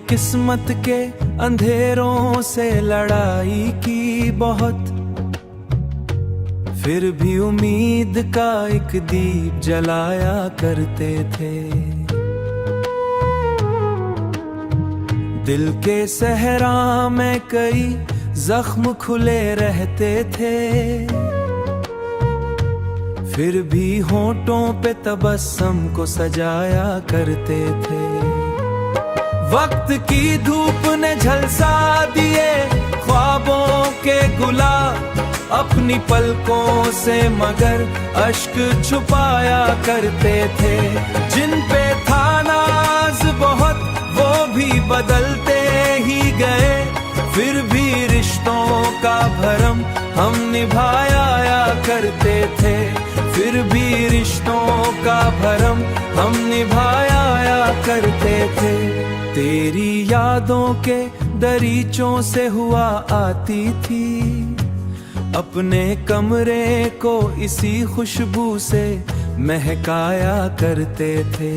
किस्मत के अंधेरों से लड़ाई की बहुत, फिर भी उम्मीद का एक दीप जलाया करते थे। दिल के सहरा में कई जख्म खुले रहते थे, फिर भी होठों पे तबस्सुम को सजाया करते थे। वक्त की धूप ने झलसा दिए ख्वाबों के गुलाब अपनी पलकों से, मगर अश्क छुपाया करते थे। जिन पे था नाज बहुत वो भी बदलते ही गए, फिर भी रिश्तों का भरम हम निभाया करते थे। फिर भी रिश्तों का भरम हम निभाया करते थे। तेरी यादों के दरीचों से हुआ आती थी, अपने कमरे को इसी खुशबू से महकाया करते थे।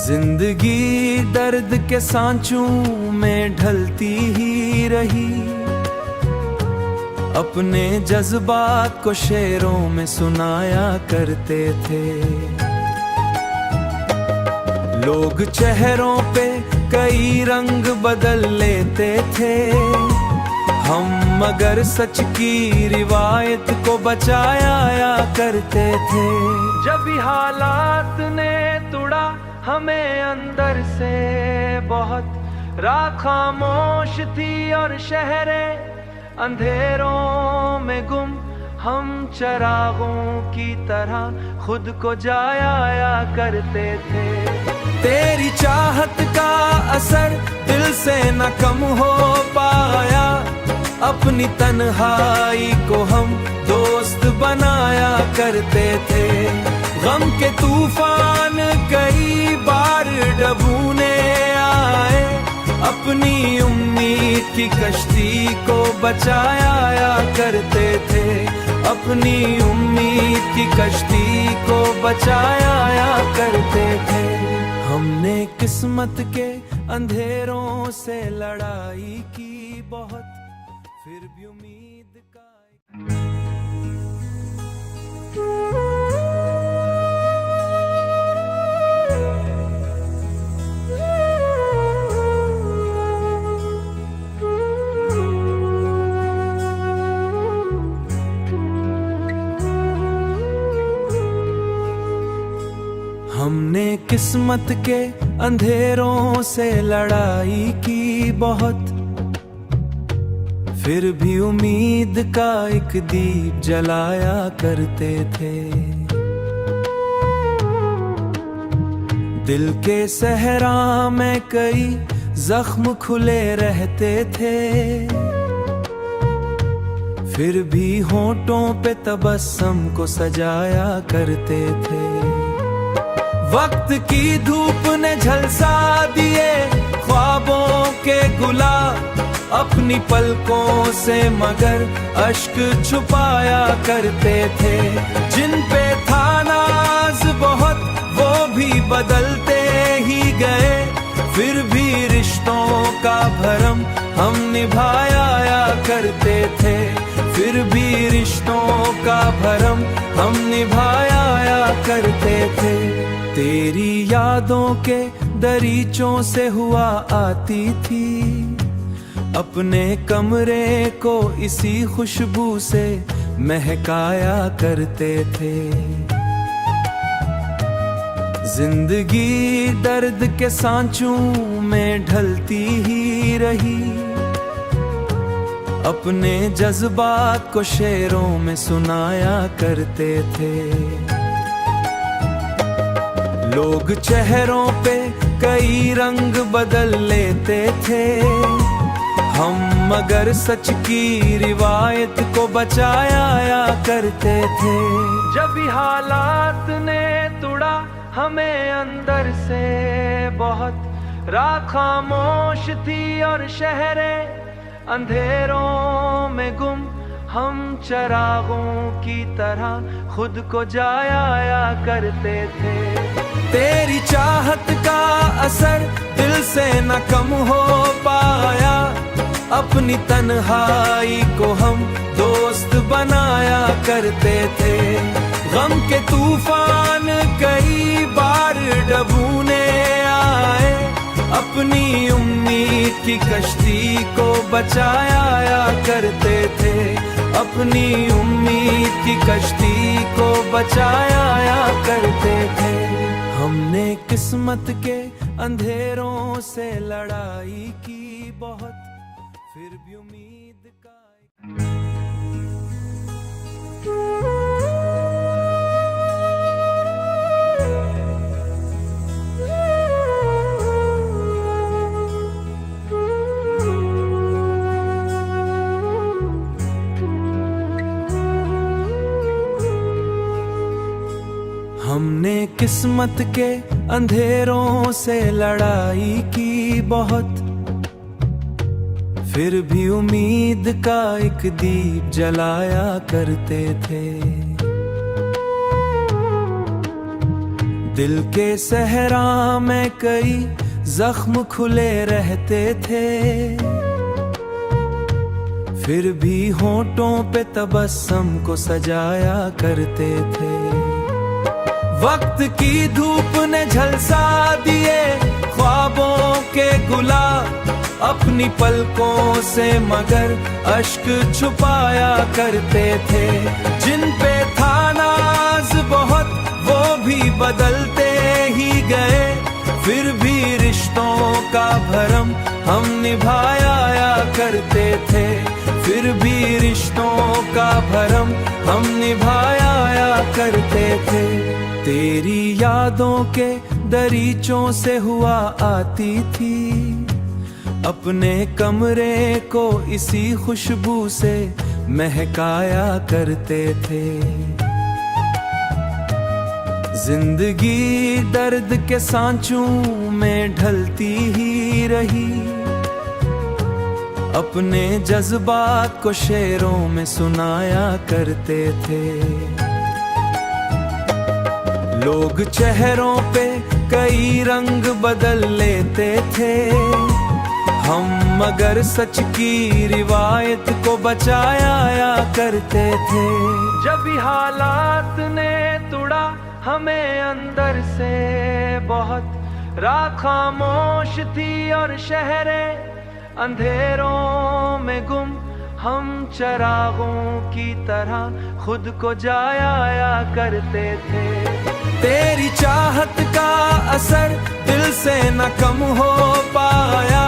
जिंदगी दर्द के सांचों में ढलती ही रही, अपने जज्बात को शेरों में सुनाया करते थे। लोग चेहरों पे कई रंग बदल लेते थे, हम मगर सच की रिवायत को बचाया करते थे। जब हालात ने तोड़ा हमें अंदर से बहुत, रात खामोश थी और शहरें अंधेरों में गुम, हम चरागों की तरह खुद को जाया करते थे। तेरी चाहत का असर दिल से न कम हो पाया, अपनी तन्हाई को हम दोस्त बनाया करते थे। गम के तूफान कई बार डबूने आए, अपनी उम्मीद की कश्ती को बचाया करते थे। अपनी उम्मीद की कश्ती को बचाया करते थे। हमने किस्मत के अंधेरों से लड़ाई की बहुत, फिर भी उम्मीद का हमने किस्मत के अंधेरों से लड़ाई की बहुत, फिर भी उम्मीद का एक दीप जलाया करते थे। दिल के सहरा में कई जख्म खुले रहते थे, फिर भी होठों पे तबस्सुम को सजाया करते थे। वक्त की धूप ने झलसा दिए ख्वाबों के गुलाब अपनी पलकों से, मगर अश्क छुपाया करते थे। जिन पे था नाज बहुत वो भी बदलते ही गए, फिर भी रिश्तों का भरम हम निभाया करते थे। फिर भी रिश्तों का भरम हम निभाया करते थे। तेरी यादों के दरीचों से हुआ आती थी, अपने कमरे को इसी खुशबू से महकाया करते थे। जिंदगी दर्द के सांचों में ढलती ही रही, अपने जज्बात को शेरों में सुनाया करते थे। लोग चेहरों पे कई रंग बदल लेते थे, हम मगर सच की रिवायत को बचाया करते थे। जब हालात ने तोड़ा हमें अंदर से बहुत, रात खामोश थी और शहरें अंधेरों में गुम, हम चरागों की तरह खुद को जाया करते थे। तेरी चाहत का असर दिल से न कम हो पाया, अपनी तन्हाई को हम दोस्त बनाया करते थे। गम के तूफान कई बार डबूने आए, अपनी उम्मीद की कश्ती को बचाया करते थे, अपनी उम्मीद की कश्ती को बचाया करते थे। हमने किस्मत के अंधेरों से लड़ाई की बहुत, फिर भी उम्मीद का हमने किस्मत के अंधेरों से लड़ाई की बहुत, फिर भी उम्मीद का एक दीप जलाया करते थे। दिल के सहरा में कई जख्म खुले रहते थे, फिर भी होठों पे तबस्सुम को सजाया करते थे। वक्त की धूप ने झलसा दिए ख्वाबों के गुलाब, अपनी पलकों से मगर अश्क छुपाया करते थे। जिन पे था नाज बहुत वो भी बदलते ही गए, फिर भी रिश्तों का भरम हम निभाया करते थे, फिर भी रिश्तों का भरम हम निभाया करते थे। तेरी यादों के दरीचों से हुआ आती थी, अपने कमरे को इसी खुशबू से महकाया करते थे। जिंदगी दर्द के सांचों में ढलती ही रही, अपने जज्बात को शेरों में सुनाया करते थे। लोग चेहरों पे कई रंग बदल लेते थे, हम मगर सच की रिवायत को बचाया करते थे। जब भी हालात ने तुड़ा हमें अंदर से बहुत, रात खामोश थी और शहरें अंधेरों में गुम, हम चरागों की तरह खुद को जाया करते थे। तेरी चाहत का असर दिल से न कम हो पाया,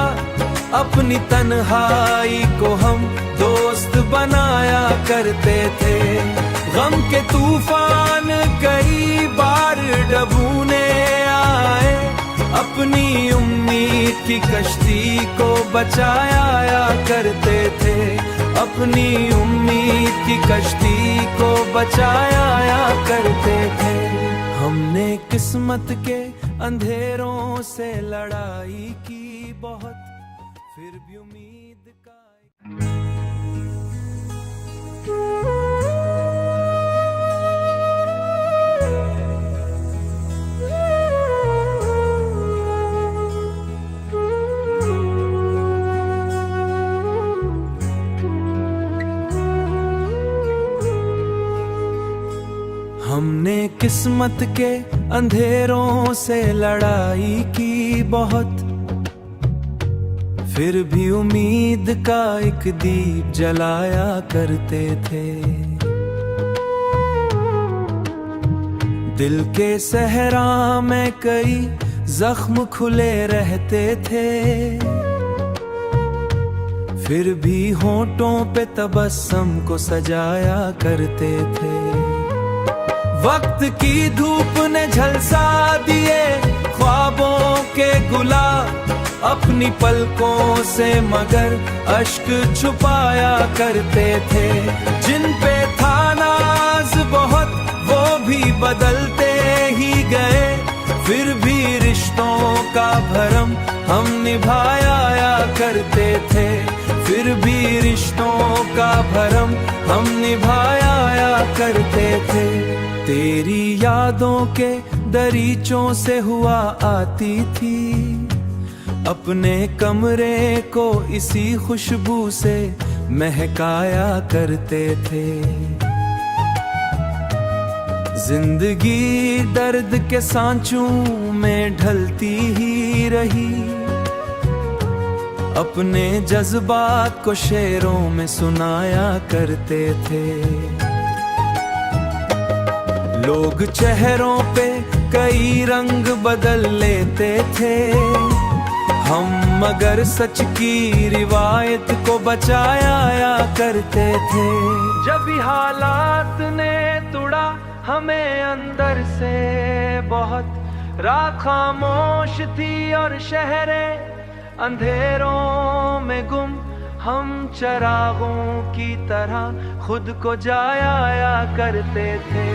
अपनी तन्हाई को हम दोस्त बनाया करते थे। गम के तूफान कई बार डबूने आए, अपनी उम्मीद की कश्ती को बचाया करते थे, अपनी उम्मीद की कश्ती को बचाया करते थे। हमने किस्मत के अंधेरों से लड़ाई की बहुत, फिर भी उम्मीद का हमने किस्मत के अंधेरों से लड़ाई की बहुत, फिर भी उम्मीद का एक दीप जलाया करते थे। दिल के सहरा में कई जख्म खुले रहते थे, फिर भी होठों पे तबस्सुम को सजाया करते थे। वक्त की धूप ने झलसा दिए ख्वाबों के गुलाब, अपनी पलकों से मगर अश्क छुपाया करते थे। जिन पे था नाज बहुत वो भी बदलते ही गए, फिर भी रिश्तों का भरम हम निभाया करते थे, फिर भी रिश्तों का भरम हम निभाया करते थे। तेरी यादों के दरीचों से हुआ आती थी, अपने कमरे को इसी खुशबू से महकाया करते थे। जिंदगी दर्द के सांचों में ढलती ही रही, अपने जज्बात को शेरों में सुनाया करते थे। लोग चेहरों पे कई रंग बदल लेते थे, हम मगर सच की रिवायत को बचाया करते थे। जब हालात ने तोड़ा हमें अंदर से बहुत, रात खामोश थी और शहरें अंधेरों में गुम, हम चरागों की तरह खुद को जाया करते थे।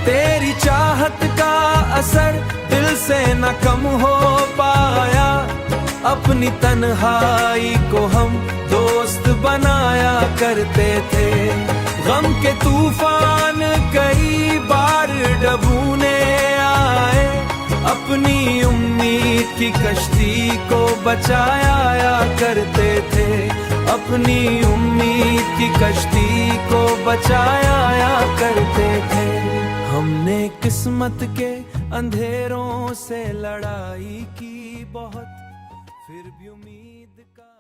तेरी चाहत का असर दिल से न कम हो पाया, अपनी तन्हाई को हम दोस्त बनाया करते थे। गम के तूफान कई बार डबूने आए, अपनी उम्मीद की कश्ती को बचाया करते थे। अपनी उम्मीद की कश्ती को बचाया करते थे। हमने किस्मत के अंधेरों से लड़ाई की बहुत, फिर भी उम्मीद का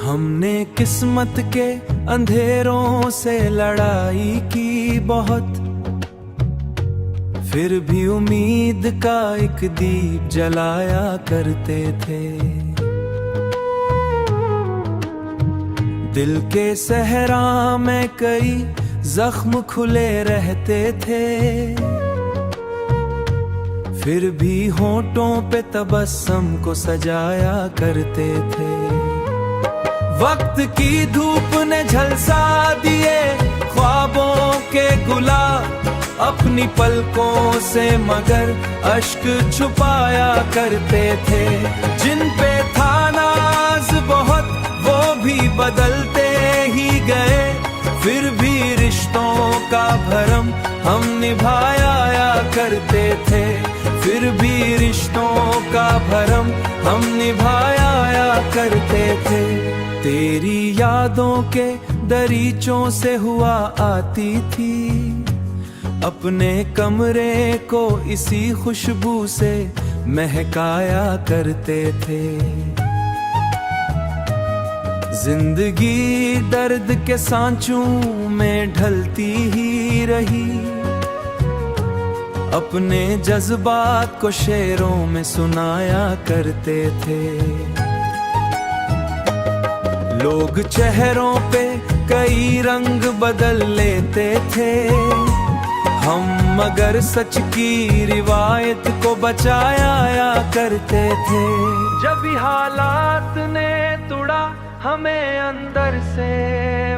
हमने किस्मत के अंधेरों से लड़ाई की बहुत, फिर भी उम्मीद का एक दीप जलाया करते थे। दिल के सहरा में कई जख्म खुले रहते थे, फिर भी होठों पे तबस्सुम को सजाया करते थे। वक्त की धूप ने झलसा दिए ख्वाबों के गुलाब, अपनी पलकों से मगर अश्क छुपाया करते थे। जिन पे था नाज बहुत वो भी बदलते ही गए, फिर भी रिश्तों का भरम हम निभाया करते थे। फिर भी रिश्तों का भरम हम निभाया करते थे। तेरी यादों के दरीचों से हुआ आती थी, अपने कमरे को इसी खुशबू से महकाया करते थे। जिंदगी दर्द के सांचों में ढलती ही रही, अपने जज्बात को शेरों में सुनाया करते थे। लोग चेहरों पे कई रंग बदल लेते थे, हम मगर सच की रिवायत को बचाया करते थे। जब हालात ने तोड़ा हमें अंदर से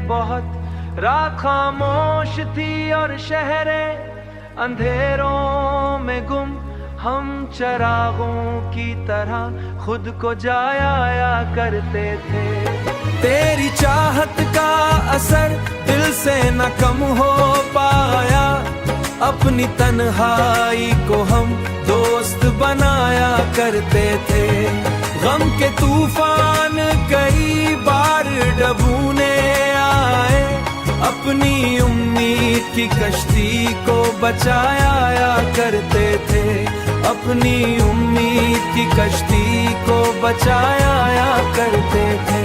बहुत, रात खामोश थी और शहरें अंधेरों में गुम, हम चरागों की तरह खुद को जाया करते थे। तेरी चाहत का असर दिल से न कम हो पाया, अपनी तन्हाई को हम दोस्त बनाया करते थे। गम के तूफान कई बार डबूने आए, अपनी उम्मीद की कश्ती को बचाया करते थे। अपनी उम्मीद की कश्ती को बचाया करते थे।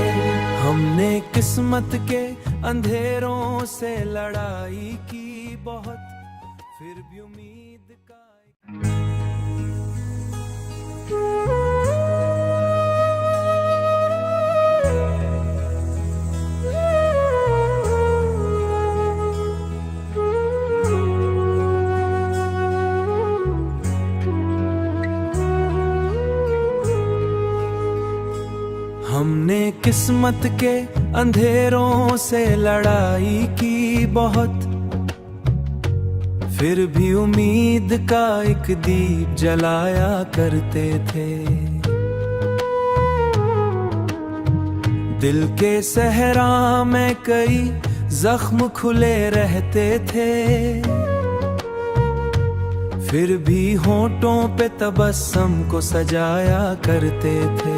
हमने किस्मत के अंधेरों से लड़ाई की बहुत, फिर भी उम्मीद का हमने किस्मत के अंधेरों से लड़ाई की बहुत, फिर भी उम्मीद का एक दीप जलाया करते थे। दिल के सहरा में कई जख्म खुले रहते थे, फिर भी होठों पे तबस्सुम को सजाया करते थे।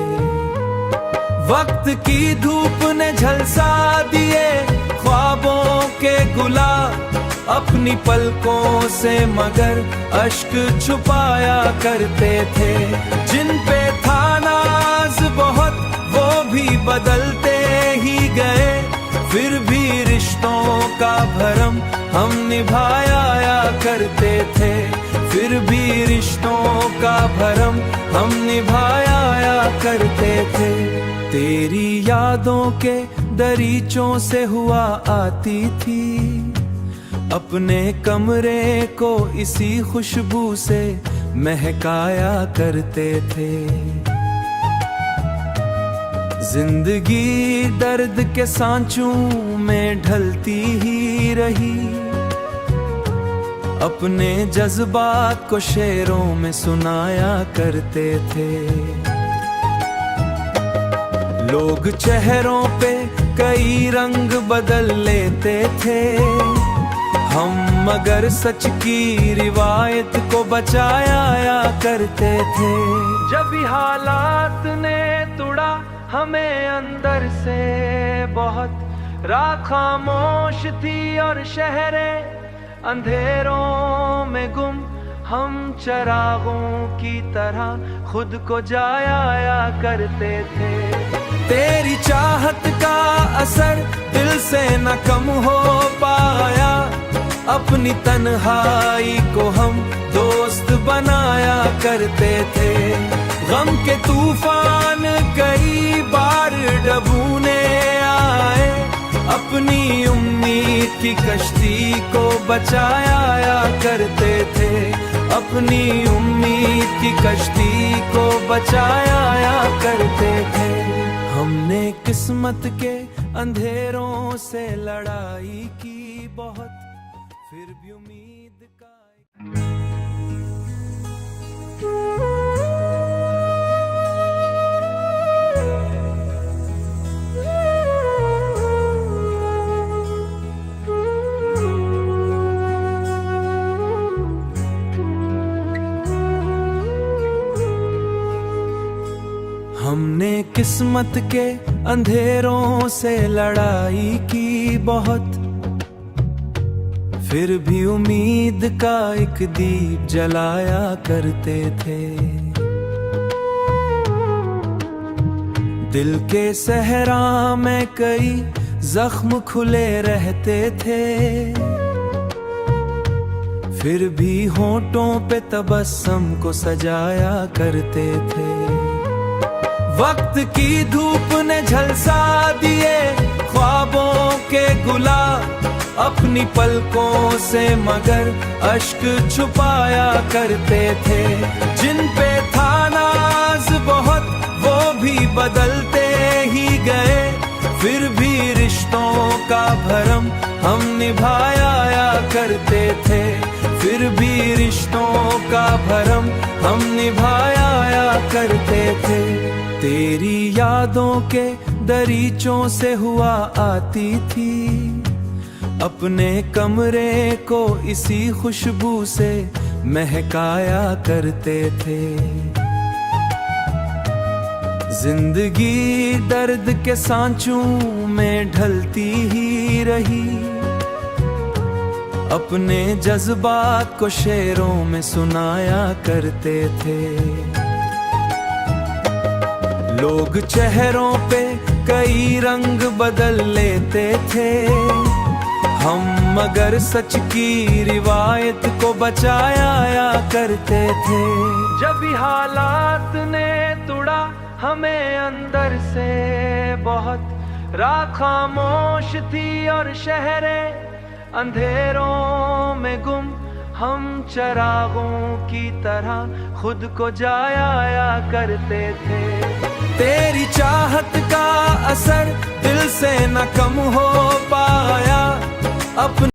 वक्त की धूप ने झलसा दिए ख्वाबों के गुलाब अपनी पलकों से, मगर अश्क छुपाया करते थे। जिन पे था नाज बहुत वो भी बदलते ही गए, फिर भी रिश्तों का भरम हम निभाया करते थे। फिर भी रिश्तों का भरम हम निभाया करते थे। तेरी यादों के दरीचों से हुआ आती थी, अपने कमरे को इसी खुशबू से महकाया करते थे। जिंदगी दर्द के सांचों में ढलती ही रही, अपने जज्बात को शेरों में सुनाया करते थे। लोग चेहरों पे कई रंग बदल लेते थे, हम मगर सच की रिवायत को बचाया करते थे। जब हालात ने तोड़ा हमें अंदर से बहुत, रात खामोश थी और शहरें अंधेरों में गुम, हम चरागों की तरह खुद को जाया करते थे। तेरी चाहत का असर दिल से न कम हो पाया, अपनी तन्हाई को हम दोस्त बनाया करते थे। गम के तूफान कई बार डबूने आए, अपनी उम्मीद की कश्ती को बचाया करते थे। अपनी उम्मीद की कश्ती को बचाया करते थे। हमने किस्मत के अंधेरों से लड़ाई की बहुत, फिर भी उम्मीद का हमने किस्मत के अंधेरों से लड़ाई की बहुत, फिर भी उम्मीद का एक दीप जलाया करते थे। दिल के सहरा में कई जख्म खुले रहते थे, फिर भी होठों पे तबस्सुम को सजाया करते थे। वक्त की धूप ने झलसा दिए ख्वाबों के गुलाब अपनी पलकों से, मगर अश्क छुपाया करते थे। जिन पे था नाज बहुत वो भी बदलते ही गए, फिर भी रिश्तों का भरम हम निभाया करते थे। फिर भी रिश्तों का भरम हम निभाया करते थे। तेरी यादों के दरीचों से हुआ आती थी, अपने कमरे को इसी खुशबू से महकाया करते थे। जिंदगी दर्द के सांचों में ढलती ही रही, अपने जज्बात को शेरों में सुनाया करते थे। लोग चेहरों पे कई रंग बदल लेते थे, हम मगर सच की रिवायत को बचाया करते थे। जब हालात ने तोड़ा हमें अंदर से बहुत, रात खामोश थी और शहरें अंधेरों में गुम, हम चरागों की तरह खुद को जाया करते थे। तेरी चाहत का असर से न कम हो